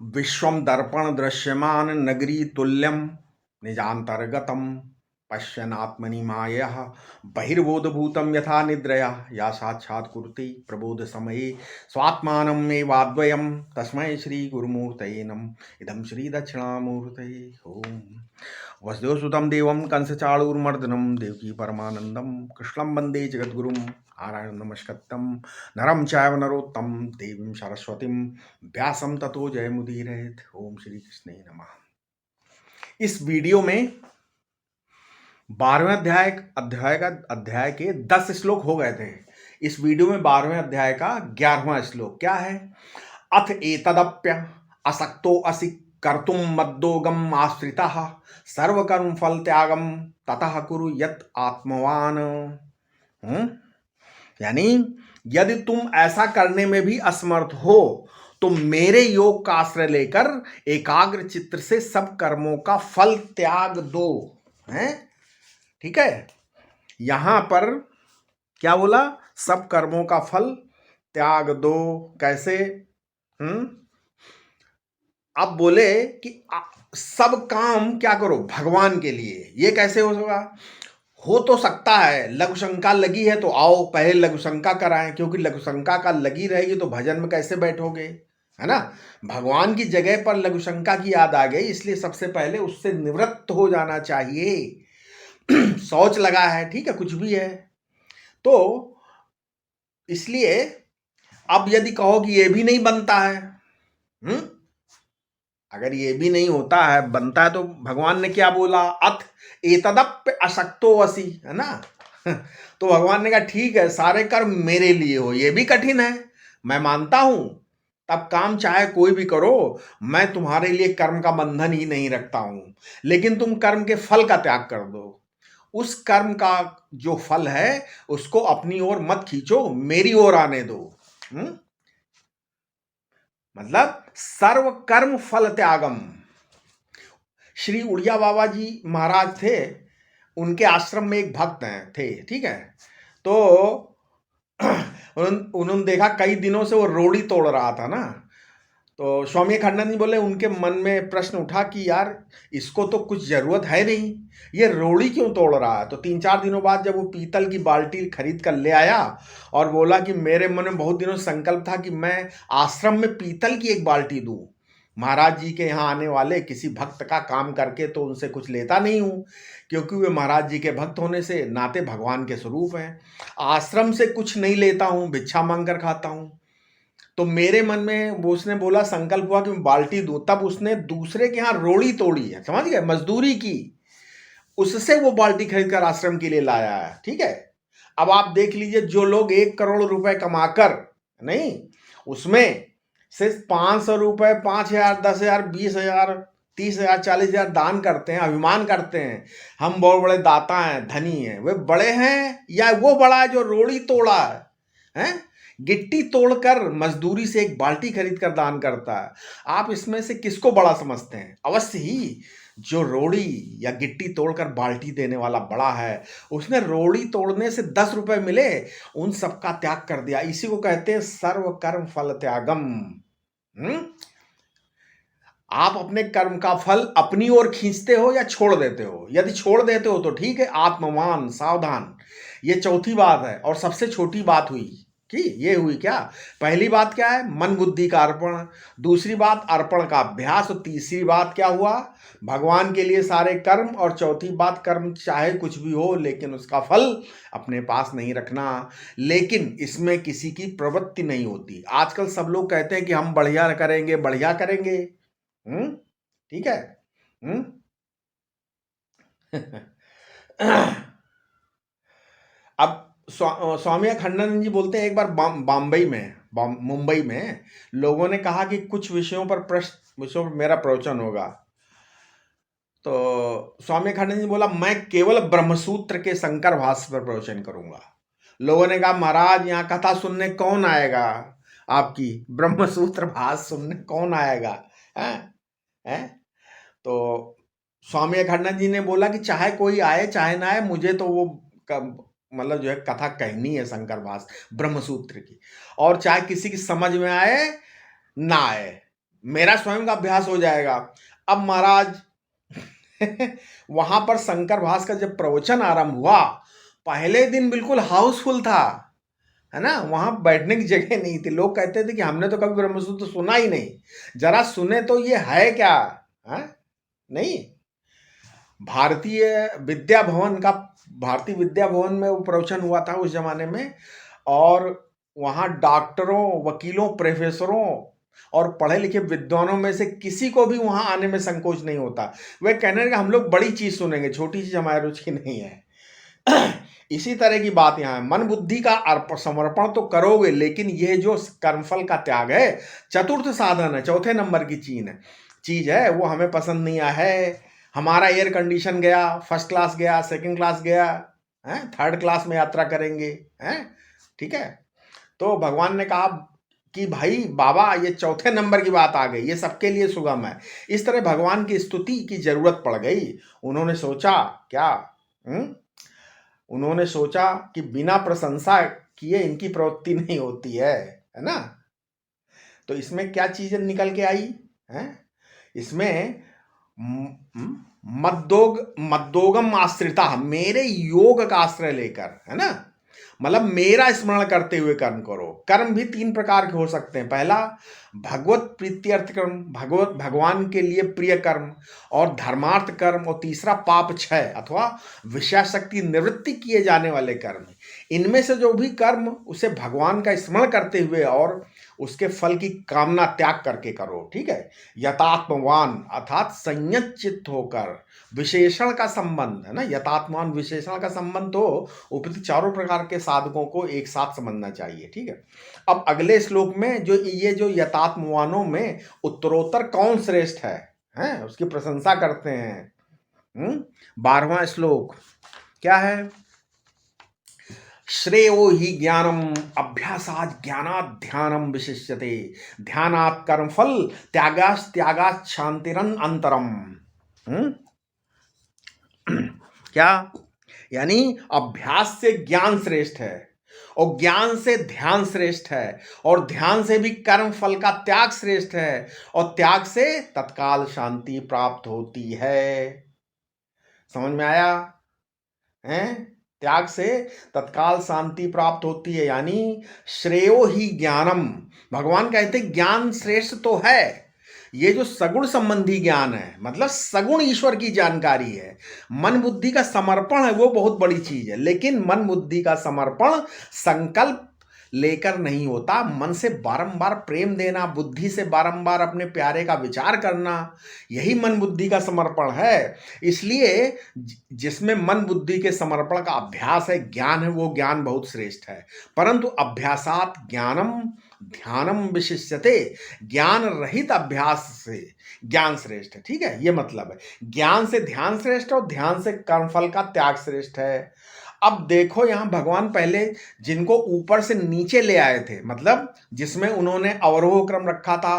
विश्वं दर्पण दृश्यमान नगरी तुल्यं निजान्तर्गतं पश्यन्नात्मनि मायः बहिर्बोधभूतं यथा निद्रया या साक्षात् कुरुते प्रबोधसमये स्वात्मानमेवाद्वयं तस्मै श्रीगुरुमूर्तये नमः। इदं श्रीदक्षिणामूर्तये ओम। वसुदेवसुतं देवं कंसचाणूरमर्दनं देवकी परमानन्दं कृष्णं वन्दे जगद्गुरुं नारायणं नमस्कृत्यं नरं चैव नरोत्तमं देवीं सरस्वतीं व्यासं ततो जयमुदीरयेत्। ओम श्री कृष्णे नमः। इस वीडियो में 12वें अध्याय के 10 श्लोक हो गए थे। इस वीडियो में 12वें अध्याय का 11वां श्लोक क्या है? अथ एतदप्य असक्तो असि कर्तुम मद्दोगम आश्रितः सर्वकर्म फल त्यागम ततः कुरु यत् आत्मवान। यानी यदि तुम ऐसा करने में भी असमर्थ हो तो मेरे योग का आश्रय लेकर एकाग्र चित्त से सब कर्मों का फल त्याग दो। हैं? ठीक है, यहां पर क्या बोला? सब कर्मों का फल त्याग दो। कैसे? अब बोले कि सब काम क्या करो? भगवान के लिए। ये कैसे हो होगा? हो तो सकता है, लघु शंका लगी है तो आओ पहले लघु शंका कराएं, क्योंकि लघु शंका का लगी रहेगी तो भजन में कैसे बैठोगे? है ना? भगवान की जगह पर लघु शंका की याद आ गई, इसलिए सबसे पहले उससे निवृत्त हो जाना चाहिए। शौच लगा है, ठीक है, कुछ भी है तो इसलिए अब यदि कहो कि ये भी नहीं बनता है, अगर ये भी नहीं होता है, बनता है, तो भगवान ने क्या बोला? अथ एतदप्य अशक्तो असि, है ना? तो भगवान ने कहा ठीक है, सारे कर्म मेरे लिए हो, ये भी कठिन है, मैं मानता हूं, तब काम चाहे कोई भी करो, मैं तुम्हारे लिए कर्म का बंधन ही नहीं रखता हूं, लेकिन तुम कर्म के फल का त्याग कर दो। उस कर्म का जो फल है उसको अपनी ओर मत खींचो, मेरी ओर आने दो। मतलब सर्व कर्म फल त्यागम। श्री उड़िया बाबा जी महाराज थे, उनके आश्रम में एक भक्त थे, ठीक है, तो उन्होंने देखा कई दिनों से वो रोड़ी तोड़ रहा था ना, तो स्वामी खंडन जी बोले, उनके मन में प्रश्न उठा कि यार इसको तो कुछ जरूरत है नहीं, ये रोड़ी क्यों तोड़ रहा है? तो 3-4 दिनों बाद जब वो पीतल की बाल्टी खरीद कर ले आया और बोला कि मेरे मन में बहुत दिनों संकल्प था कि मैं आश्रम में पीतल की एक बाल्टी दूं, महाराज जी के यहाँ आने वाले किसी भक्त का काम करके तो उनसे कुछ लेता नहीं हूँ, क्योंकि वे महाराज जी के भक्त होने से नाते भगवान के स्वरूप हैं। आश्रम से कुछ नहीं लेता हूँ, भिक्षा मांग कर खाता हूँ। तो मेरे मन में वो, उसने बोला, संकल्प हुआ कि मैं बाल्टी दूं, तब उसने दूसरे के यहाँ रोड़ी तोड़ी है, समझ गए, मजदूरी की, उससे वो बाल्टी खरीद कर आश्रम के लिए लाया है। ठीक है, अब आप देख लीजिए, जो लोग 1 करोड़ रुपए कमाकर, नहीं, उसमें सिर्फ 500 रुपए, 5,000, 10,000, 20,000, 30,000, 40,000 दान करते हैं, अभिमान करते हैं हम बहुत बड़े दाता हैं, धनी हैं। वे बड़े हैं या वो बड़ा है जो रोड़ी तोड़ा है, गिट्टी तोड़कर मजदूरी से एक बाल्टी खरीद कर दान करता है? आप इसमें से किसको बड़ा समझते हैं? अवश्य ही जो रोड़ी या गिट्टी तोड़कर बाल्टी देने वाला बड़ा है। उसने रोड़ी तोड़ने से 10 रुपए मिले, उन सबका त्याग कर दिया। इसी को कहते हैं सर्व कर्म फल त्यागम। आप अपने कर्म का फल अपनी ओर खींचते हो या छोड़ देते हो? यदि छोड़ देते हो तो ठीक है, आत्मवान, सावधान। ये चौथी बात है और सबसे छोटी बात हुई कि ये हुई क्या? पहली बात क्या है? मन बुद्धि का अर्पण। दूसरी बात अर्पण का अभ्यास। और तीसरी बात क्या हुआ? भगवान के लिए सारे कर्म। और चौथी बात, कर्म चाहे कुछ भी हो लेकिन उसका फल अपने पास नहीं रखना। लेकिन इसमें किसी की प्रवृत्ति नहीं होती। आजकल सब लोग कहते हैं कि हम बढ़िया करेंगे, बढ़िया करेंगे। ठीक है। अब स्वामी अखंडानंद जी बोलते हैं, एक बार मुंबई में लोगों ने कहा कि कुछ विषयों पर मेरा प्रवचन होगा। तो स्वामी अखंडानंद जी बोला, मैं केवल ब्रह्मसूत्र के शंकर भाष्य पर प्रवचन करूंगा। लोगों ने कहा, महाराज यहाँ कथा सुनने कौन आएगा? आपकी ब्रह्मसूत्र भाष्य सुनने कौन आएगा? हैं? तो स्वामी अखंडानंद जी ने बोला कि चाहे कोई आए चाहे ना आए, मुझे तो वो मतलब जो है कथा कहनी है शंकर भाष्य ब्रह्मसूत्र की, और चाहे किसी की समझ में आए ना आए, मेरा स्वयं का अभ्यास हो जाएगा। अब महाराज वहां पर शंकर भास का जब प्रवचन आरंभ हुआ, पहले दिन बिल्कुल हाउसफुल था, है ना, वहां बैठने की जगह नहीं थी। लोग कहते थे कि हमने तो कभी ब्रह्मसूत्र सुना ही नहीं, जरा सुने तो ये है क्या, है नहीं। भारतीय विद्या भवन का, भारतीय विद्या भवन में वो प्रवचन हुआ था उस जमाने में, और वहां डॉक्टरों, वकीलों, प्रोफेसरों और पढ़े लिखे विद्वानों में से किसी को भी वहां आने में संकोच नहीं होता। वे कहने लगे हम लोग बड़ी चीज सुनेंगे, छोटी चीज हमारी रुचि नहीं है। इसी तरह की बात यहाँ है। मन बुद्धि का समर्पण तो करोगे, लेकिन यह जो कर्मफल का त्याग है, चतुर्थ साधन है, चौथे नंबर की चीज है, वो हमें पसंद नहीं आया है। हमारा एयर कंडीशन गया, फर्स्ट क्लास गया, सेकंड क्लास गया, है, थर्ड क्लास में यात्रा करेंगे, है, ठीक है। तो भगवान ने कहा कि भाई बाबा, ये चौथे नंबर की बात आ गई, ये सबके लिए सुगम है। इस तरह भगवान की स्तुति की जरूरत पड़ गई। उन्होंने सोचा क्या, उन्होंने सोचा कि बिना प्रशंसा किए इनकी प्रवृत्ति नहीं होती है ना। तो इसमें क्या चीजें निकल के आई है, इसमें मद्दोगम आश्रिता, मेरे योग का आश्रय लेकर, है ना, मतलब मेरा स्मरण करते हुए कर्म करो। कर्म भी तीन प्रकार के हो सकते हैं। पहला भगवत प्रीत्यर्थ कर्म, भगवान के लिए प्रिय कर्म और धर्मार्थ कर्म, और तीसरा पाप क्षय अथवा विषय शक्ति निवृत्ति किए जाने वाले कर्म। इनमें से जो भी कर्म उसे भगवान का स्मरण करते हुए और उसके फल की कामना त्याग करके करो, ठीक है। यथात्मवान अर्थात संयत चित्त होकर, विशेषण का संबंध है ना, यथात्मान विशेषण का संबंध तो उपयुक्त चारों प्रकार के साधकों को एक साथ समझना चाहिए, ठीक है। अब अगले श्लोक में जो यथात्मवानों में उत्तरोत्तर कौन श्रेष्ठ है, उसकी प्रशंसा करते हैं। 12वां श्लोक क्या है, श्रेयो ही ज्ञानम अभ्यासात् ज्ञानात् ध्यानम विशिष्यते, ध्यानात् कर्मफल त्यागात् शांतिरन अंतरम। क्या, यानी अभ्यास से ज्ञान श्रेष्ठ है, और ज्ञान से ध्यान श्रेष्ठ है, और ध्यान से भी कर्म फल का त्याग श्रेष्ठ है, और त्याग से तत्काल शांति प्राप्त होती है। समझ में आया है, त्याग से तत्काल शांति प्राप्त होती है, यानी श्रेयो ही ज्ञानम। भगवान कहते ज्ञान श्रेष्ठ तो है, ये जो सगुण संबंधी ज्ञान है, मतलब सगुण ईश्वर की जानकारी है। मन बुद्धि का समर्पण है वो बहुत बड़ी चीज है, लेकिन मन बुद्धि का समर्पण संकल्प लेकर नहीं होता। मन से बारंबार प्रेम देना, बुद्धि से बारंबार अपने प्यारे का विचार करना, यही मन बुद्धि का समर्पण है। इसलिए जिसमें मन बुद्धि के समर्पण का अभ्यास है, ज्ञान है, वो ज्ञान बहुत श्रेष्ठ है। परंतु अभ्यासात ज्ञानम ध्यानम विशिष्यते, ज्ञान रहित अभ्यास से ज्ञान श्रेष्ठ है, ठीक है। ये मतलब है ज्ञान से ध्यान श्रेष्ठ और ध्यान से कर्मफल का त्याग श्रेष्ठ है। अब देखो यहां भगवान पहले जिनको ऊपर से नीचे ले आए थे, मतलब जिसमें उन्होंने अवरोह क्रम रखा था,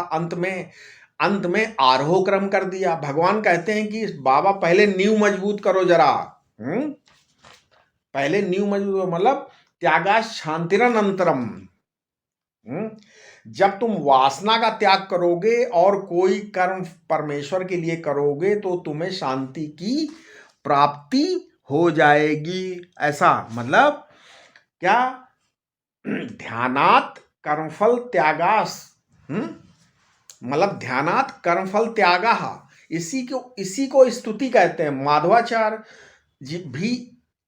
अंत में आरोह क्रम कर दिया। भगवान कहते हैं कि बाबा पहले नींव मजबूत करो जरा, पहले नींव मजबूत, मतलब त्यागा शांतिरन अंतरम। जब तुम वासना का त्याग करोगे और कोई कर्म परमेश्वर के लिए करोगे तो तुम्हें शांति की प्राप्ति हो जाएगी। ऐसा मतलब क्या, ध्यानात् कर्मफल त्यागास, मतलब ध्यानात् कर्मफल त्यागा, इसी को स्तुति कहते हैं। माधवाचार्य जी भी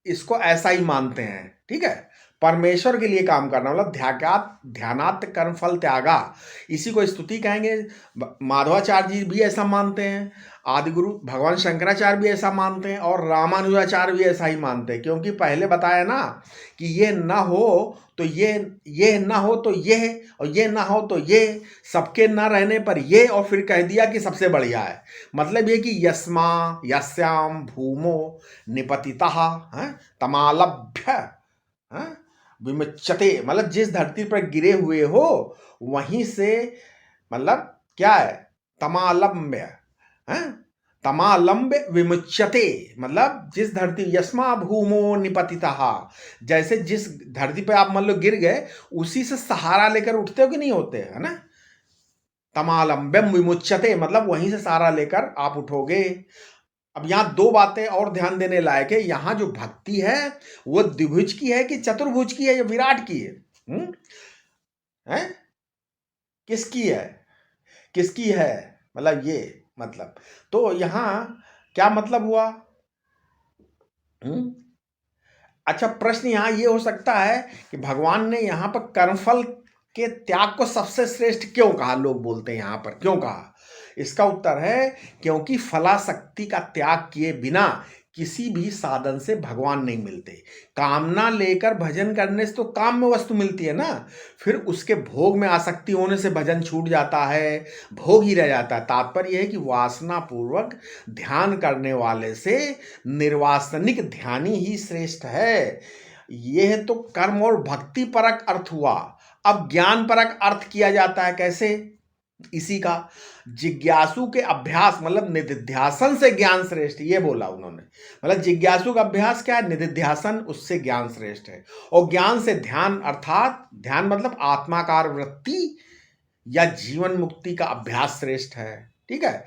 इसको ऐसा ही मानते हैं, ठीक है। परमेश्वर के लिए काम करना मतलब ध्यानात् कर्मफल त्यागा, इसी को स्तुति कहेंगे। माधवाचार्य जी भी ऐसा मानते हैं, आदिगुरु भगवान शंकराचार्य भी ऐसा मानते हैं, और रामानुजाचार्य भी ऐसा ही मानते हैं। क्योंकि पहले बताया ना कि ये ना हो तो ये ना हो तो ये, और ये ना हो तो ये, सबके ना रहने पर ये, और फिर कह दिया कि सबसे बढ़िया है। मतलब ये कि यस्मा यस्याम भूमो निपतितः तमालभ्य विमुच्यते, मतलब जिस धरती पर गिरे हुए हो वहीं से, मतलब क्या है, तमालम्ब्य, तमालम्ब्य विमुच्यते, मतलब जिस धरती, यस्मा भूमो निपतितः, जैसे जिस धरती पे आप मान लो गिर गए, उसी से सहारा लेकर उठते हो कि नहीं होते, है ना। तमालंबम विमुच्यते, मतलब वहीं से सारा लेकर आप उठोगे। अब यहाँ दो बातें और ध्यान देने लायक है। यहाँ जो भक्ति है वो द्विभुज की है कि चतुर्भुज की है या विराट की है? हैं? किसकी है? किसकी है? मतलब ये, मतलब तो यहाँ क्या मतलब हुआ? अच्छा, प्रश्न यहाँ ये हो सकता है कि भगवान ने यहाँ पर कर्मफल के त्याग को सबसे श्रेष्ठ क्यों कहा? लोग बोलते हैं यहाँ पर क्यों कहा? इसका उत्तर है क्योंकि फलाशक्ति का त्याग किए बिना किसी भी साधन से भगवान नहीं मिलते। कामना लेकर भजन करने से तो काम में वस्तु मिलती है ना, फिर उसके भोग में आसक्ति होने से भजन छूट जाता है, भोग ही रह जाता है। तात्पर्य यह है कि वासना पूर्वक ध्यान करने वाले से निर्वासनिक ध्यानी ही श्रेष्ठ है। यह तो कर्म और भक्ति परक अर्थ हुआ। अब ज्ञान परक अर्थ किया जाता है कैसे? इसी का जिज्ञासु के अभ्यास, मतलब निधिध्यासन से ज्ञान श्रेष्ठ, ये बोला उन्होंने। मतलब जिज्ञासु का अभ्यास क्या है? निधिध्यासन, उससे ज्ञान श्रेष्ठ है। और ज्ञान से ध्यान, अर्थात ध्यान मतलब आत्माकार वृत्ति या जीवन मुक्ति का अभ्यास श्रेष्ठ है। ठीक है,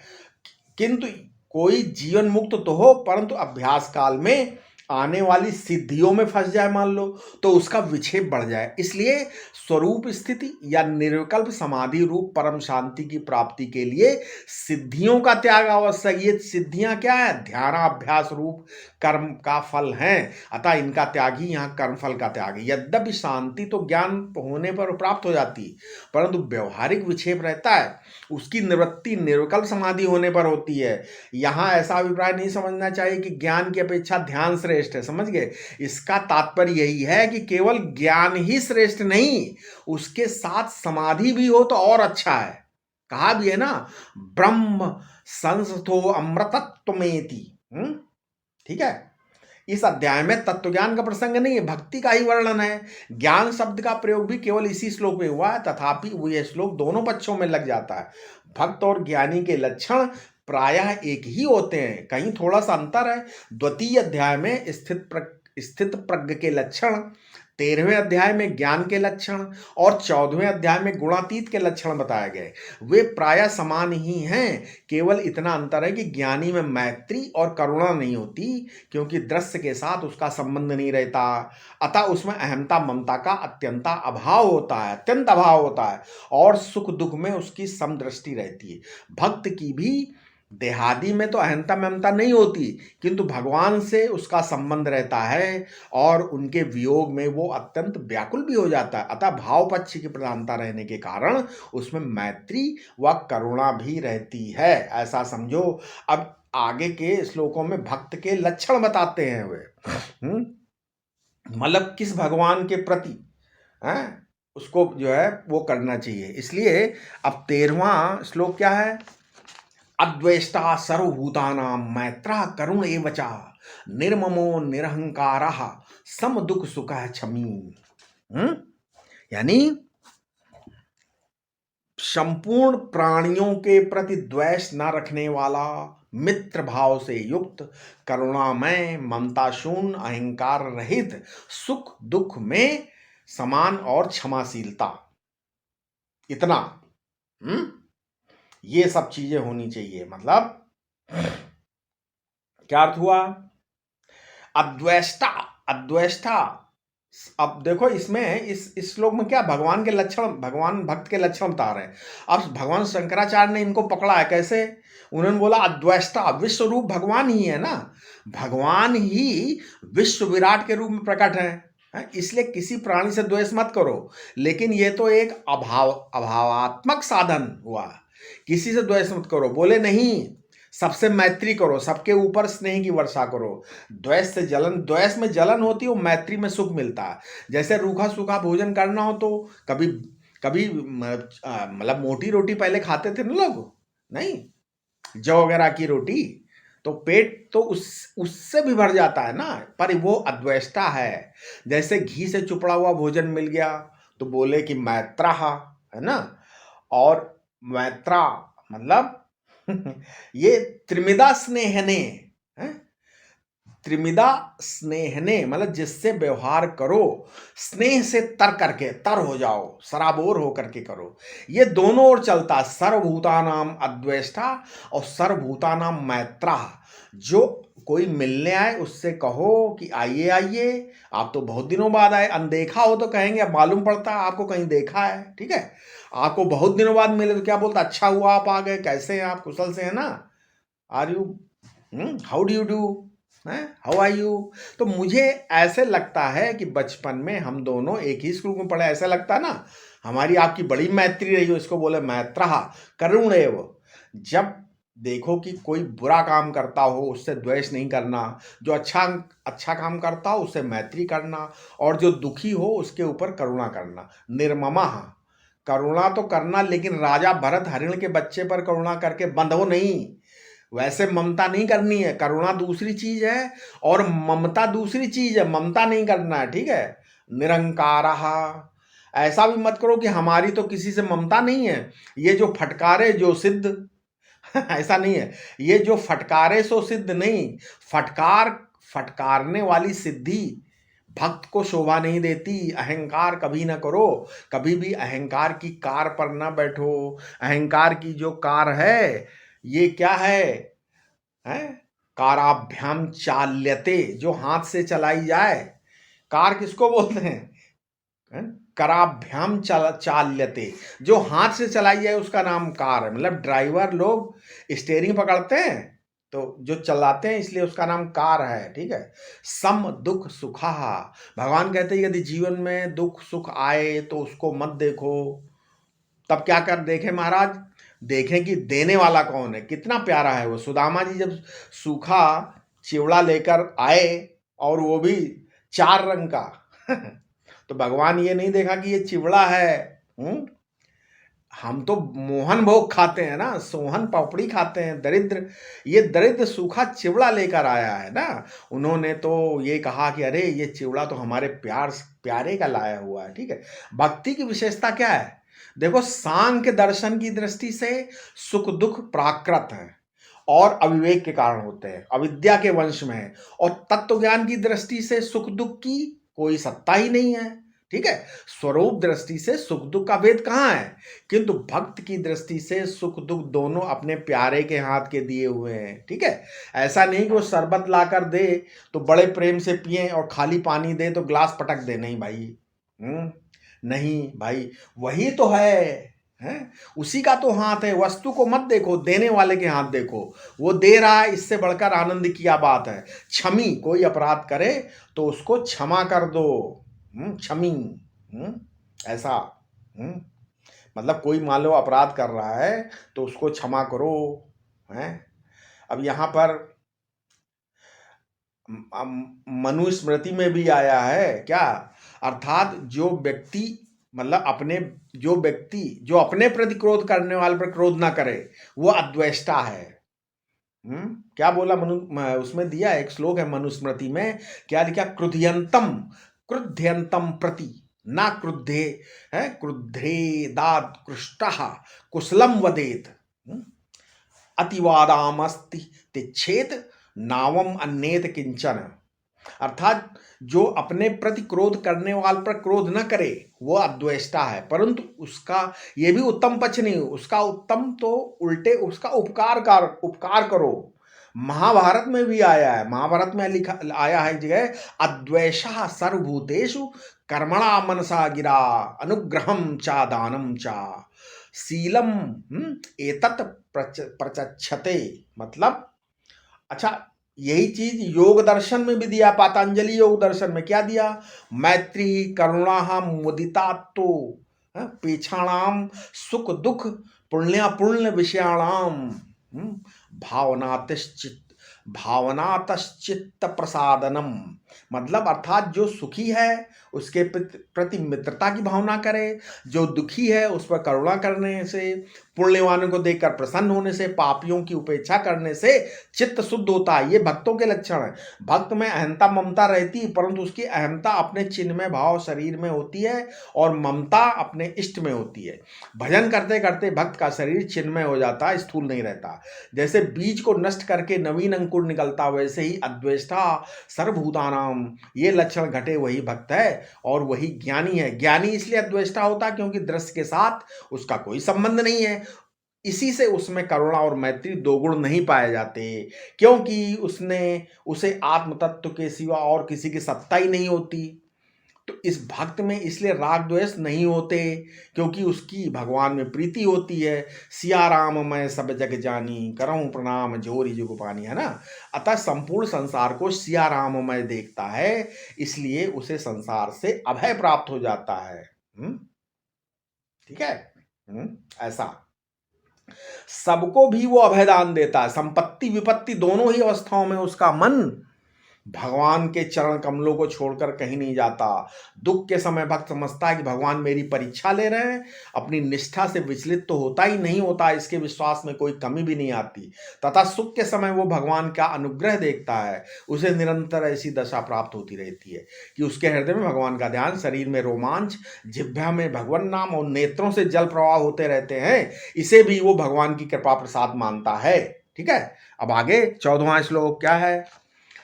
किंतु कोई जीवन मुक्त तो हो परंतु अभ्यास काल में आने वाली सिद्धियों में फंस जाए मान लो, तो उसका विक्षेप बढ़ जाए। इसलिए स्वरूप स्थिति या निर्विकल्प समाधि रूप परम शांति की प्राप्ति के लिए सिद्धियों का त्याग आवश्यक। ये सिद्धियां क्या है? ध्यानाभ्यास रूप कर्म का फल हैं, अतः इनका त्याग ही यहाँ कर्म फल का त्याग है। यद्यपि शांति तो ज्ञान होने पर प्राप्त हो जाती है, परंतु व्यवहारिक विक्षेप रहता है, उसकी निवृत्ति निर्विकल्प समाधि होने पर होती है। यहाँ ऐसा अभिप्राय नहीं समझना चाहिए कि ज्ञान की अपेक्षा ध्यान श्रेष्ठ है, समझ गए? इसका तात्पर्य यही है कि केवल ज्ञान ही श्रेष्ठ नहीं, उसके साथ समाधि भी हो तो और अच्छा है। कहा भी है ना, ब्रह्म संस्थो अमृतत्वमेति। ठीक है, इस अध्याय में तत्वज्ञान का प्रसंग नहीं है, भक्ति का ही वर्णन है। ज्ञान शब्द का प्रयोग भी केवल इसी श्लोक में हुआ है, तथापि वो यह श्लोक दोनों पक्षों में लग जाता है। भक्त और ज्ञानी के लक्षण प्रायः एक ही होते हैं, कहीं थोड़ा सा अंतर है। द्वितीय अध्याय में स्थित प्रज्ञ के लक्षण, 13वें अध्याय में ज्ञान के लक्षण और 14वें अध्याय में गुणातीत के लक्षण बताए गए। वे प्रायः समान ही हैं, केवल इतना अंतर है कि ज्ञानी में मैत्री और करुणा नहीं होती, क्योंकि दृश्य के साथ उसका संबंध नहीं रहता, अतः उसमें अहमता ममता का अत्यंत अभाव होता है और सुख दुख में उसकी समदृष्टि रहती है। भक्त की भी देहादि में तो अहंता ममता नहीं होती, किंतु भगवान से उसका संबंध रहता है और उनके वियोग में वो अत्यंत व्याकुल भी हो जाता है। अतः भाव पक्ष की प्रधानता रहने के कारण उसमें मैत्री व करुणा भी रहती है, ऐसा समझो। अब आगे के श्लोकों में भक्त के लक्षण बताते हैं वे, मतलब किस भगवान के प्रति उसको जो है वो करना चाहिए। इसलिए अब 13वां श्लोक क्या है? अद्वेष्टा सर्वभूतानां मैत्रः करुण एव च निर्ममो निरहंकारः सम दुख सुखः क्षमी। यानी संपूर्ण प्राणियों के प्रति द्वेष न रखने वाला, मित्र भाव से युक्त, करुणामय, ममता शून्य, अहंकार रहित, सुख दुख में समान और क्षमाशीलता, इतना ये सब चीजें होनी चाहिए। मतलब क्या अर्थ हुआ? अद्वेष्टा। अब देखो इसमें इस श्लोक में क्या भगवान के लक्षण, भगवान भक्त के लक्षण बता रहे हैं। अब भगवान शंकराचार्य ने इनको पकड़ा है कैसे? उन्होंने बोला अद्वेष्टा, विश्व रूप भगवान ही है ना, भगवान ही विश्व विराट के रूप में प्रकट है, इसलिए किसी प्राणी से द्वेष मत करो। लेकिन ये तो एक अभावात्मक साधन हुआ, किसी से द्वेष मत करो। बोले नहीं, सबसे मैत्री करो, सबके ऊपर स्नेह की वर्षा करो। द्वेष से जलन, द्वेष में जलन होती है, मैत्री में सुख मिलता है। जैसे रूखा सूखा भोजन करना हो तो कभी कभी मतलब मोटी रोटी पहले खाते थे ना लोग, नहीं, जौ वगैरह की रोटी, तो पेट तो उससे भी भर जाता है ना, पर वो अद्वेष्टा है। जैसे घी से चुपड़ा हुआ भोजन मिल गया तो बोले कि मैत्रा है ना, और मैत्रा मतलब ये त्रिमिदा स्नेहने, त्रिमिदा स्नेहने, मतलब जिससे व्यवहार करो स्नेह से तर करके, तर हो जाओ, सराबोर हो करके करो। ये दोनों ओर चलता, सर्वभूतानाम अद्वेष्टा और सर्वभूतानाम मैत्रा। जो कोई मिलने आए उससे कहो कि आइए आइए, आप तो बहुत दिनों बाद आए। अनदेखा हो तो कहेंगे अब मालूम पड़ता है आपको कहीं देखा है, ठीक है। आपको बहुत दिनों बाद मिले तो क्या बोलता, अच्छा हुआ आप आ गए, कैसे हैं आप, कुशल से हैं ना, are you, how do you do, हैं, हाउ आर यू। तो मुझे ऐसे लगता है कि बचपन में हम दोनों एक ही स्कूल में पढ़े, ऐसा लगता है ना हमारी आपकी बड़ी मैत्री रही हो, इसको बोले मैत्रः करुणेव। जब देखो कि कोई बुरा काम करता हो उससे द्वेष नहीं करना, जो अच्छा अच्छा काम करता हो उससे मैत्री करना, और जो दुखी हो उसके ऊपर करुणा करना। निर्ममः, करुणा तो करना, लेकिन राजा भरत हरिण के बच्चे पर करुणा करके बंधो नहीं, वैसे ममता नहीं करनी है। करुणा दूसरी चीज है और ममता दूसरी चीज है, ममता नहीं करना है, ठीक है। निरंकारः, ऐसा भी मत करो कि हमारी तो किसी से ममता नहीं है, ये जो फटकारे जो सिद्ध ऐसा नहीं है, ये जो फटकारे सो सिद्ध नहीं, फटकारने वाली सिद्धि भक्त को शोभा नहीं देती। अहंकार कभी ना करो, कभी भी अहंकार की कार पर ना बैठो। अहंकार की जो कार है ये क्या है, काराभ्याम चाल्यते, जो हाथ से चलाई जाए। कार किसको बोलते हैं, कराभ्याम चाल्यते, जो हाथ से चलाई जाए उसका नाम कार है। मतलब ड्राइवर लोग स्टेयरिंग पकड़ते हैं तो जो चलाते हैं इसलिए उसका नाम कार है, ठीक है। सम दुख सुखा, भगवान कहते हैं यदि जीवन में दुख सुख आए तो उसको मत देखो। तब क्या कर देखें महाराज, देखें कि देने वाला कौन है, कितना प्यारा है वो। सुदामा जी जब सूखा चिवड़ा लेकर आए और वो भी 4 रंग का तो भगवान ये नहीं देखा कि ये चिवड़ा है। हम तो मोहन भोग खाते हैं ना, सोहन पापड़ी खाते हैं, दरिद्र ये दरिद्र सूखा चिवड़ा लेकर आया है ना। उन्होंने तो ये कहा कि अरे ये चिवड़ा तो हमारे प्यारे का लाया हुआ है, ठीक है। भक्ति की विशेषता क्या है, देखो सांख्य दर्शन की दृष्टि से सुख दुख प्राकृत है और अविवेक के कारण होते हैं, अविद्या के वंश में है। और तत्व ज्ञान की दृष्टि से सुख दुख की कोई सत्ता ही नहीं है, ठीक है। स्वरूप दृष्टि से सुख दुख का भेद कहाँ है, किंतु भक्त की दृष्टि से सुख दुख दोनों अपने प्यारे के हाथ के दिए हुए हैं, ठीक है। ऐसा नहीं कि वो शरबत लाकर दे तो बड़े प्रेम से पिए और खाली पानी दे तो ग्लास पटक दे, नहीं भाई, नहीं भाई, वही तो है, उसी का तो हाथ है। वस्तु को मत देखो, देने वाले के हाथ देखो, वो दे रहा है, इससे बढ़कर आनंद की क्या बात है। क्षमी, कोई अपराध करे तो उसको क्षमा कर दो, क्षमी, ऐसा, मतलब कोई मान लो अपराध कर रहा है तो उसको क्षमा करो, हैं। अब यहाँ पर मनुस्मृति में भी आया है क्या, अर्थात जो व्यक्ति मतलब जो अपने प्रति क्रोध करने वाले पर क्रोध ना करे वो अद्वेष्टा है। क्या बोला उसमें दिया एक श्लोक है मनुस्मृति में, क्या लिखा, क्रुध्यंतम प्रति ना क्रुद्धे है, क्रुद्धेदाद कृष्टः कुशलम वदेत, अतिवादामस्ति तिच्छेत नावम अन्येत किंचन। अर्थात जो अपने प्रति क्रोध करने वाले पर क्रोध न करे वो अद्वेष्टा है, परंतु उसका ये भी उत्तम पक्ष नहीं, उसका उत्तम तो उल्टे उसका उपकार करो। महाभारत में भी आया है, महाभारत में लिखा आया है जगह, अद्वेषः सर्वभूतेषु कर्मणा मनसा गिरा अनुग्रहम चा दानम चा शीलम एतत् प्रचक्षते। मतलब अच्छा, यही चीज योग दर्शन में भी दिया, पातंजलि योग दर्शन में क्या दिया, मैत्री करुणा मुदिता तो पेक्षाणाम सुख दुख पुण्य विषयाणाम भावनातश्चित्त प्रसादनम। मतलब अर्थात जो सुखी है उसके प्रति मित्रता की भावना करे, जो दुखी है उस पर करुणा करने से, पुण्यवानों को देखकर प्रसन्न होने से, पापियों की उपेक्षा करने से चित्त शुद्ध होता है। ये भक्तों के लक्षण है। भक्त में अहंता ममता रहती है, परंतु उसकी अहंता अपने चिन्मय भाव शरीर में होती है और ममता अपने इष्ट में होती है। भजन करते करते भक्त का शरीर चिन्मय हो जाता है, स्थूल नहीं रहता। जैसे बीज को नष्ट करके नवीन अंकुर अंकुर निकलता, वैसे ही अद्वेष्टा सर्वभूतानाम, ये लक्षण घटे वही भक्त है और वही ज्ञानी है। ज्ञानी इसलिए अद्वेष्टा होता है क्योंकि दृश्य के साथ उसका कोई संबंध नहीं है, इसी से उसमें करुणा और मैत्री दो गुण नहीं पाए जाते, क्योंकि उसे आत्म तत्व के सिवा और किसी की सत्ता ही नहीं होती। तो इस भक्त में इसलिए राग द्वेष नहीं होते क्योंकि उसकी भगवान में प्रीति होती है। सिया राम मैं सब जग जानी, करऊं प्रणाम जोरी जुग पानी, है ना। अतः संपूर्ण संसार को सिया राम मैं देखता है, इसलिए उसे संसार से अभय प्राप्त हो जाता है। ठीक है। ऐसा सबको भी वो अभयदान देता है। संपत्ति विपत्ति दोनों ही अवस्थाओं में उसका मन भगवान के चरण कमलों को छोड़कर कहीं नहीं जाता। दुख के समय भक्त समझता है कि भगवान मेरी परीक्षा ले रहे हैं, अपनी निष्ठा से विचलित तो होता ही नहीं होता, इसके विश्वास में कोई कमी भी नहीं आती। तथा सुख के समय वो भगवान का अनुग्रह देखता है, उसे निरंतर ऐसी दशा प्राप्त होती रहती है कि उसके हृदय में भगवान का ध्यान, शरीर में रोमांच, जिह्वा में भगवान नाम और नेत्रों से जल प्रवाह होते रहते हैं। इसे भी वो भगवान की कृपा प्रसाद मानता है। ठीक है। अब आगे 14वां श्लोक क्या है?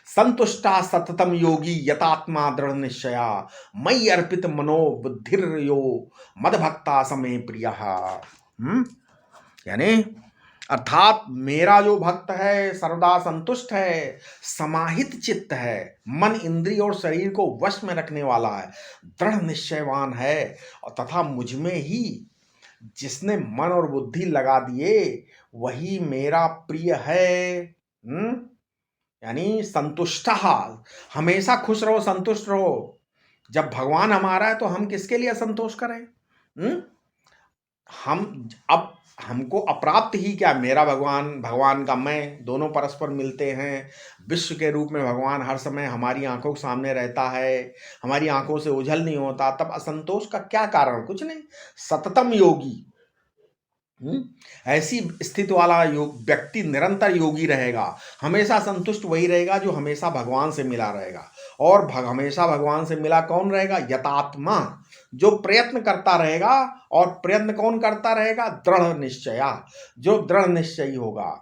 संतुष्टा सततम योगी यतात्मा दृढ़ निश्चया, मयि अर्पित मनो बुद्धिर्यो मद भक्ता समय प्रिय। यानी अर्थात मेरा जो भक्त है सर्वदा संतुष्ट है, समाहित चित्त है, मन इंद्रिय और शरीर को वश में रखने वाला है, दृढ़ निश्चयवान है, और तथा मुझ में ही जिसने मन और बुद्धि लगा दिए वही मेरा प्रिय है। यानी संतुष्ट, हमेशा खुश रहो, संतुष्ट रहो। जब भगवान हमारा है तो हम किसके लिए असंतोष करें? हम अब हमको अप्राप्त ही क्या, मेरा भगवान भगवान का मैं, दोनों परस्पर मिलते हैं। विश्व के रूप में भगवान हर समय हमारी आंखों के सामने रहता है, हमारी आंखों से ओझल नहीं होता, तब असंतोष का क्या कारण? कुछ नहीं। सततम योगी, ऐसी स्थिति वाला व्यक्ति निरंतर योगी रहेगा। हमेशा संतुष्ट वही रहेगा जो हमेशा भगवान से मिला रहेगा। और हमेशा भगवान से मिला कौन रहेगा? यतात्मा, जो प्रयत्न करता रहेगा। और प्रयत्न कौन करता रहेगा? दृढ़ निश्चया, जो दृढ़ निश्चयी होगा।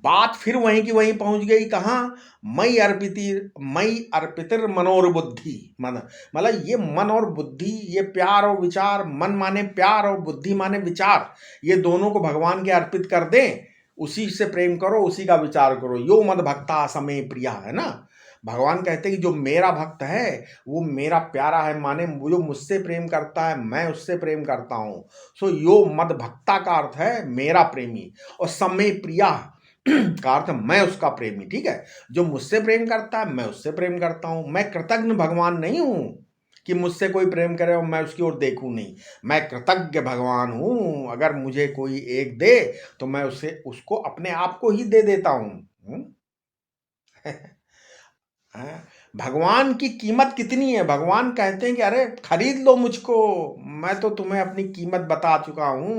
बात फिर वहीं की वहीं पहुंच गई। कहाँ? मई अर्पितिर मनोरबुद्धि। मतलब ये मन और बुद्धि, ये प्यार और विचार, मन माने प्यार और बुद्धि माने विचार, ये दोनों को भगवान के अर्पित कर दें। उसी से प्रेम करो, उसी का विचार करो। यो मद भक्ता समय प्रिया, है ना। भगवान कहते हैं कि जो मेरा भक्त है वो मेरा प्यारा है, माने जो मुझसे प्रेम करता है मैं उससे प्रेम करता हूँ। सो यो मद भक्ता का अर्थ है मेरा प्रेमी, और समय प्रिया का अर्थ मैं उसका प्रेमी। ठीक है। जो मुझसे प्रेम करता है मैं उससे प्रेम करता हूं। मैं कृतज्ञ भगवान नहीं हूं कि मुझसे कोई प्रेम करे और मैं उसकी ओर देखूं, नहीं। मैं कृतज्ञ भगवान हूं। अगर मुझे कोई एक दे तो मैं उसको अपने आप को ही दे देता हूं। भगवान की कीमत कितनी है? भगवान कहते हैं कि अरे खरीद लो मुझको, मैं तो तुम्हें अपनी कीमत बता चुका हूं।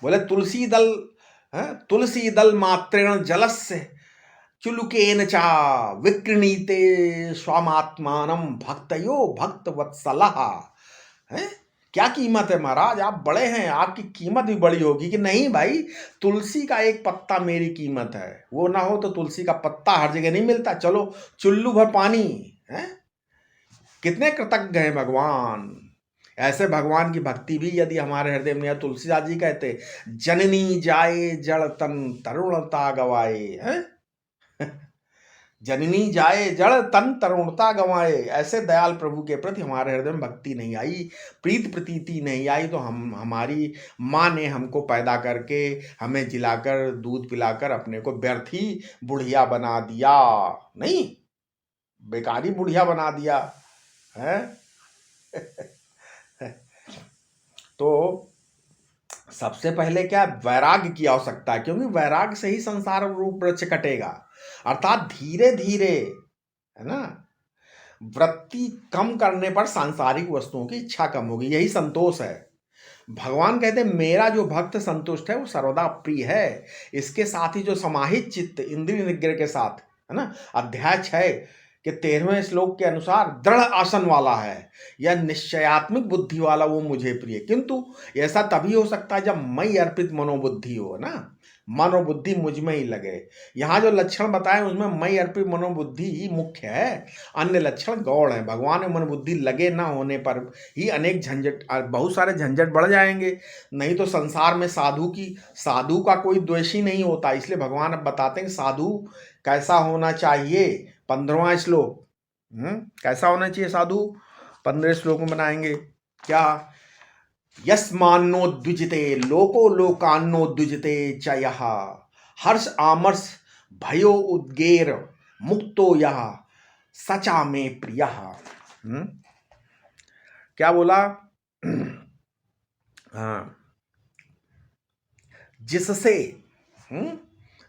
बोले तुलसी दल मात्रेण जलस्य चुलुकेन चा विक्रीणीते स्वामात्मानम भक्तयो भक्त वत्सलः। है क्या कीमत है महाराज? आप बड़े हैं, आपकी कीमत भी बड़ी होगी। कि नहीं भाई, तुलसी का एक पत्ता मेरी कीमत है। वो ना हो तो तुलसी का पत्ता हर जगह नहीं मिलता, चलो चुल्लू भर पानी है। कितने कृतज्ञ हैं भगवान। ऐसे भगवान की भक्ति भी यदि हमारे हृदय में, तुलसीदास जी कहते जननी जाए जड़ तन तरुणता गवाए, है जननी जाए जड़ तन तरुणता गवाए। ऐसे दयाल प्रभु के प्रति हमारे हृदय में भक्ति नहीं आई, प्रीत प्रतीति नहीं आई, तो हमारी माँ ने हमको पैदा करके, हमें जिलाकर दूध पिलाकर अपने को व्यर्थी बुढ़िया बना दिया, नहीं बेकारी बुढ़िया बना दिया है। तो सबसे पहले क्या? वैराग्य की आवश्यकता है, क्योंकि वैराग्य से ही संसार रूप वृक्ष कटेगा। अर्थात धीरे धीरे, है ना, वृत्ति कम करने पर सांसारिक वस्तुओं की इच्छा कम होगी। यही संतोष है। भगवान कहते हैं मेरा जो भक्त संतुष्ट है वो सर्वदा प्रिय है। इसके साथ ही जो समाहित चित्त इंद्रिय निग्रह के साथ, है ना, अध्याय 6 कि 13वें श्लोक के अनुसार दृढ़ आसन वाला है या निश्चयात्मक बुद्धि वाला वो मुझे प्रिय। किंतु ऐसा तभी हो सकता है जब मई अर्पित मनोबुद्धि हो ना, मन और बुद्धि मुझ में ही लगे। यहाँ जो लक्षण बताए उसमें मई अर्पित मनोबुद्धि ही मुख्य है, अन्य लक्षण गौण है। भगवान में मन बुद्धि लगे ना होने पर ही अनेक झंझट, बहुत सारे झंझट बढ़ जाएंगे। नहीं तो संसार में साधु का कोई द्वेषी नहीं होता। इसलिए भगवान अब बताते हैं साधु कैसा होना चाहिए। 15वां श्लोक, कैसा होना चाहिए साधु, 15 श्लोक में बनाएंगे क्या। यस्मान्नो द्विजते लोको लोकान्नो द्विजते च यः हर्ष आमर्ष भयो उद्गेर मुक्तो यः सचा में प्रियः। क्या बोला? हाँ, जिससे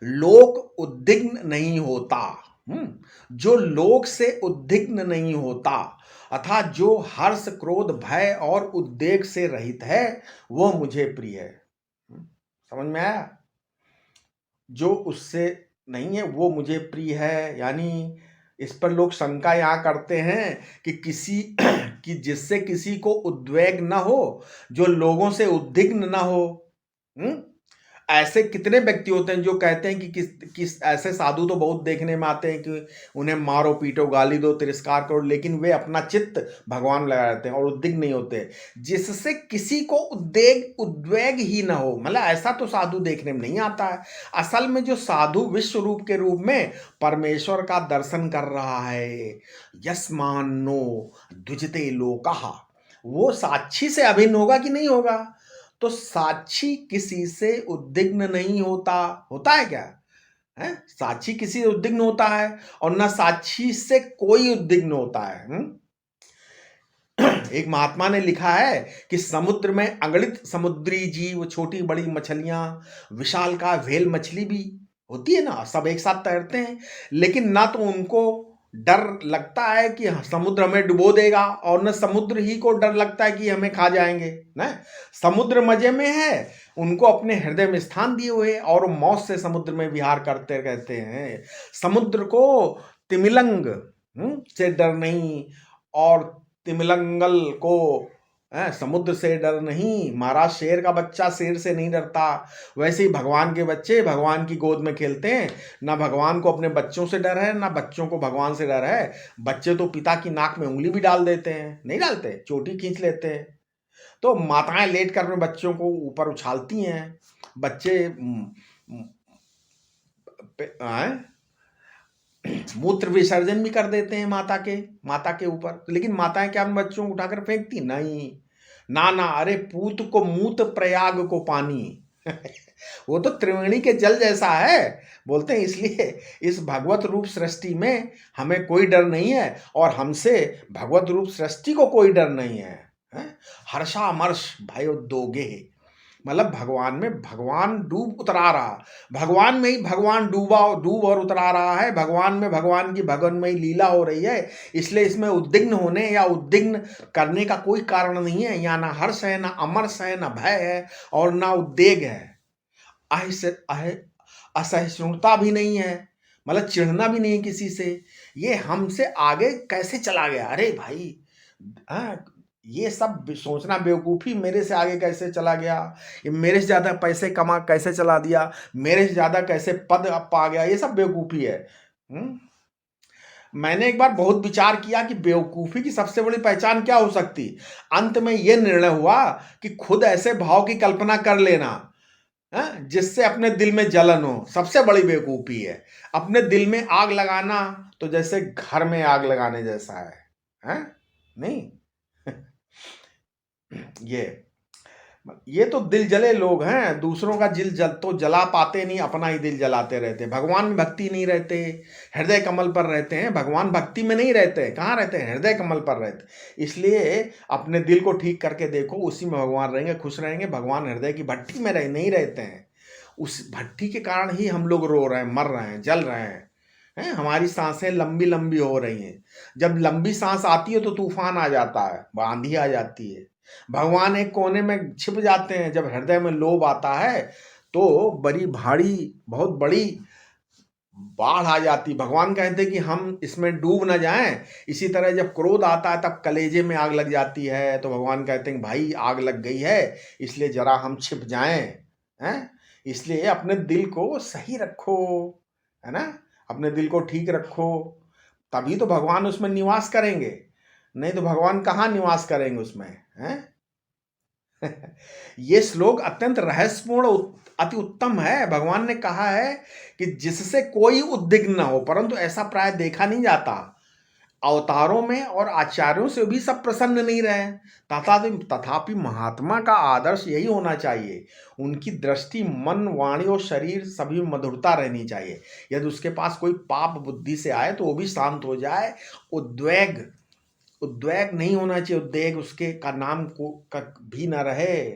लोक उद्विग्न नहीं होता, जो लोक से उद्विग्न नहीं होता अर्थात जो हर्ष क्रोध भय और उद्वेग से रहित है वो मुझे प्रिय है। समझ में आया? जो उससे नहीं है वो मुझे प्रिय है। यानी इस पर लोग शंका यहाँ करते हैं कि जिससे किसी को उद्वेग न हो, जो लोगों से उद्विग्न न हो। ऐसे कितने व्यक्ति होते हैं जो कहते हैं कि किस ऐसे साधु तो बहुत देखने में आते हैं कि उन्हें मारो पीटो गाली दो तिरस्कार करो, लेकिन वे अपना चित्त भगवान में लगा रहते हैं और उद्विग्न नहीं होते, जिससे किसी को उद्वेग ही ना हो। मतलब ऐसा तो साधु देखने में नहीं आता है। असल में जो साधु विश्व रूप के रूप में परमेश्वर का दर्शन कर रहा है, यस्मान्नो द्विजते लोकः, वो साक्षी से अभिन्न होगा कि नहीं होगा? तो साक्षी किसी से उद्विग्न नहीं होता। होता है क्या? है साक्षी किसी से उद्विग्न होता है और ना साक्षी से कोई उद्विग्न होता है। एक महात्मा ने लिखा है कि समुद्र में अगणित समुद्री जीव, छोटी बड़ी मछलियां, विशाल का व्हेल मछली भी होती है ना, सब एक साथ तैरते हैं, लेकिन ना तो उनको डर लगता है कि समुद्र हमें डुबो देगा और न समुद्र ही को डर लगता है कि हमें खा जाएंगे ना। समुद्र मजे में है, उनको अपने हृदय में स्थान दिए हुए और मौज से समुद्र में विहार करते रहते हैं। समुद्र को तिमिलंग से डर नहीं और तिमिलंगल को समुद्र से डर नहीं। महाराज शेर का बच्चा शेर से नहीं डरता, वैसे ही भगवान के बच्चे भगवान की गोद में खेलते हैं। ना भगवान को अपने बच्चों से डर है, ना बच्चों को भगवान से डर है। बच्चे तो पिता की नाक में उंगली भी डाल देते हैं, नहीं डालते, चोटी खींच लेते हैं। तो माताएं लेट कर अपने बच्चों को ऊपर उछालती हैं, बच्चे मूत्र विसर्जन भी कर देते हैं माता के ऊपर। लेकिन माताएं क्या अपने बच्चों को उठाकर फेंकती? नहीं, ना ना, अरे पूत को मूत प्रयाग को पानी वो तो त्रिवेणी के जल जैसा है बोलते हैं। इसलिए इस भगवत रूप सृष्टि में हमें कोई डर नहीं है और हमसे भगवत रूप सृष्टि को कोई डर नहीं है। हर्षामर्ष भयोद्वेगे, मतलब भगवान में भगवान डूब उतरा रहा, भगवान में ही भगवान डूब और उतरा रहा है। भगवान में भगवान की भगवन्मयी लीला हो रही है। इसलिए इसमें उद्विग्न होने या उद्विग्न करने का कोई कारण नहीं है। यहाँ ना हर्ष है, ना अमर्ष है, ना भय है और ना उद्वेग है। असहिष्णुता भी नहीं है, मतलब चिढ़ना भी नहीं है किसी से। ये हमसे आगे कैसे चला गया? अरे भाई, ये सब सोचना बेवकूफ़ी, मेरे से आगे कैसे चला गया, ये मेरे से ज़्यादा पैसे कमा कैसे चला दिया, मेरे से ज़्यादा कैसे पद पा गया, ये सब बेवकूफ़ी है। मैंने एक बार बहुत विचार किया कि बेवकूफ़ी की सबसे बड़ी पहचान क्या हो सकती। अंत में ये निर्णय हुआ कि खुद ऐसे भाव की कल्पना कर लेना जिससे अपने दिल में जलन हो, सबसे बड़ी बेवकूफ़ी है। अपने दिल में आग लगाना तो जैसे घर में आग लगाने जैसा है नहीं। ये तो दिल जले लोग हैं, दूसरों का दिल तो जला पाते नहीं, अपना ही दिल जलाते रहते। भगवान में भक्ति नहीं रहते, हृदय कमल पर रहते हैं। भगवान भक्ति में नहीं रहते, कहाँ रहते हैं? हृदय कमल पर रहते। इसलिए अपने दिल को ठीक करके देखो, उसी में भगवान रहेंगे, खुश रहेंगे। भगवान हृदय की भट्टी में नहीं रहते हैं। उस भट्टी के कारण ही हम लोग रो रहे हैं, मर रहे हैं, जल रहे हैं। हमारी सांसें लंबी लंबी हो रही हैं। जब लंबी सांस आती है तो तूफान आ जाता है, आंधी आ जाती है। भगवान एक कोने में छिप जाते हैं। जब हृदय में लोभ आता है तो बड़ी भारी, बहुत बड़ी बाढ़ आ जाती, भगवान कहते कि हम इसमें डूब ना जाएं। इसी तरह जब क्रोध आता है तब कलेजे में आग लग जाती है, तो भगवान कहते हैं भाई आग लग गई है, इसलिए जरा हम छिप जाएं। हैं? इसलिए अपने दिल को सही रखो, है ना, अपने दिल को ठीक रखो, तभी तो भगवान उसमें निवास करेंगे, नहीं तो भगवान कहाँ निवास करेंगे उसमें। हैं? ये श्लोक अत्यंत रहस्यपूर्ण अति उत्तम है। भगवान ने कहा है कि जिससे कोई उद्विग्न न हो, परंतु ऐसा प्राय देखा नहीं जाता। अवतारों में और आचार्यों से भी सब प्रसन्न नहीं रहे। तथापि महात्मा का आदर्श यही होना चाहिए, उनकी दृष्टि मन वाणी और शरीर सभी में मधुरता रहनी चाहिए। यदि उसके पास कोई पाप बुद्धि से आए तो वो भी शांत हो जाए। उद्वेग उद्वेग नहीं होना चाहिए, उद्वेग उसके का नाम को का भी ना रहे।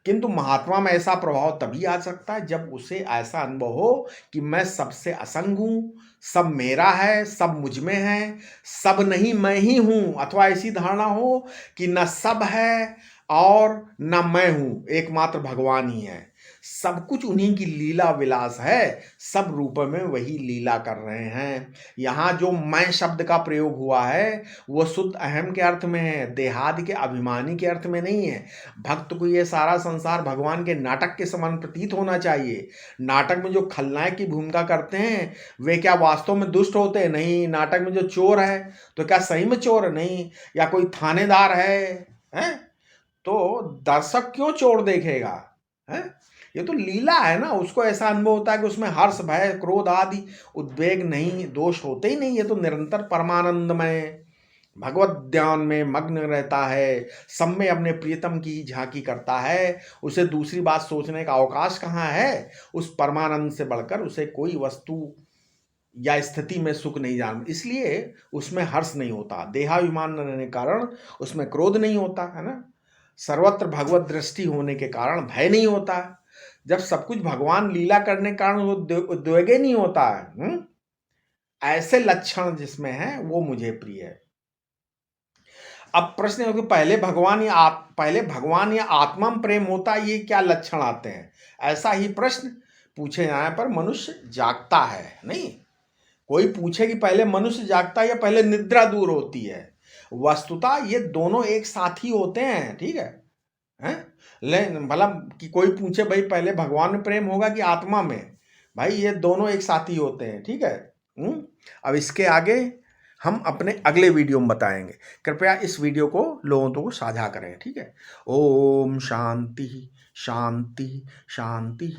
किंतु महात्मा में ऐसा प्रभाव तभी आ सकता है जब उसे ऐसा अनुभव हो कि मैं सबसे असंग हूं, सब मेरा है, सब मुझ में है, सब नहीं मैं ही हूं। अथवा ऐसी धारणा हो कि न सब है और न मैं हूं, एकमात्र भगवान ही है, सब कुछ उन्हीं की लीला विलास है, सब रूप में वही लीला कर रहे हैं। यहाँ जो मैं शब्द का प्रयोग हुआ है वो शुद्ध अहम के अर्थ में है, देहादि के अभिमानी के अर्थ में नहीं है। भक्त को ये सारा संसार भगवान के नाटक के समान प्रतीत होना चाहिए। नाटक में जो खलनायक की भूमिका करते हैं वे क्या वास्तव में दुष्ट होते हैं? नहीं। नाटक में जो चोर है तो क्या सही में चोर है? नहीं। या कोई थानेदार है? तो दर्शक क्यों चोर देखेगा? है? ये तो लीला है ना, उसको ऐसा अनुभव होता है कि उसमें हर्ष भय क्रोध आदि उद्वेग नहीं, दोष होते ही नहीं। ये तो निरंतर परमानंदमय भगवत ध्यान में मग्न रहता है, सब में अपने प्रियतम की झांकी करता है। उसे दूसरी बात सोचने का अवकाश कहाँ है? उस परमानंद से बढ़कर उसे कोई वस्तु या स्थिति में सुख नहीं जान, इसलिए उसमें हर्ष नहीं होता। देहाभिमान न रहने के कारण उसमें क्रोध नहीं होता, है ना। सर्वत्र भगवत दृष्टि होने के कारण भय नहीं होता। जब सब कुछ भगवान लीला करने के कारण वो उद्वेग नहीं होता है। ऐसे लक्षण जिसमें है वो मुझे प्रिय है। अब प्रश्न है कि पहले भगवान या आत्मा में प्रेम होता है, ये क्या लक्षण आते हैं? ऐसा ही प्रश्न पूछे जाने पर मनुष्य जागता है। नहीं, कोई पूछे कि पहले मनुष्य जागता है या पहले निद्रा दूर होती है। वस्तुतः ये दोनों एक साथ ही होते हैं, ठीक है। हैं? मतलब कि कोई पूछे भाई पहले भगवान में प्रेम होगा कि आत्मा में, भाई ये दोनों एक साथ ही होते हैं, ठीक है। अब इसके आगे हम अपने अगले वीडियो में बताएंगे। कृपया इस वीडियो को लोगों को साझा करें, ठीक है। ओम शांति शांति शांति।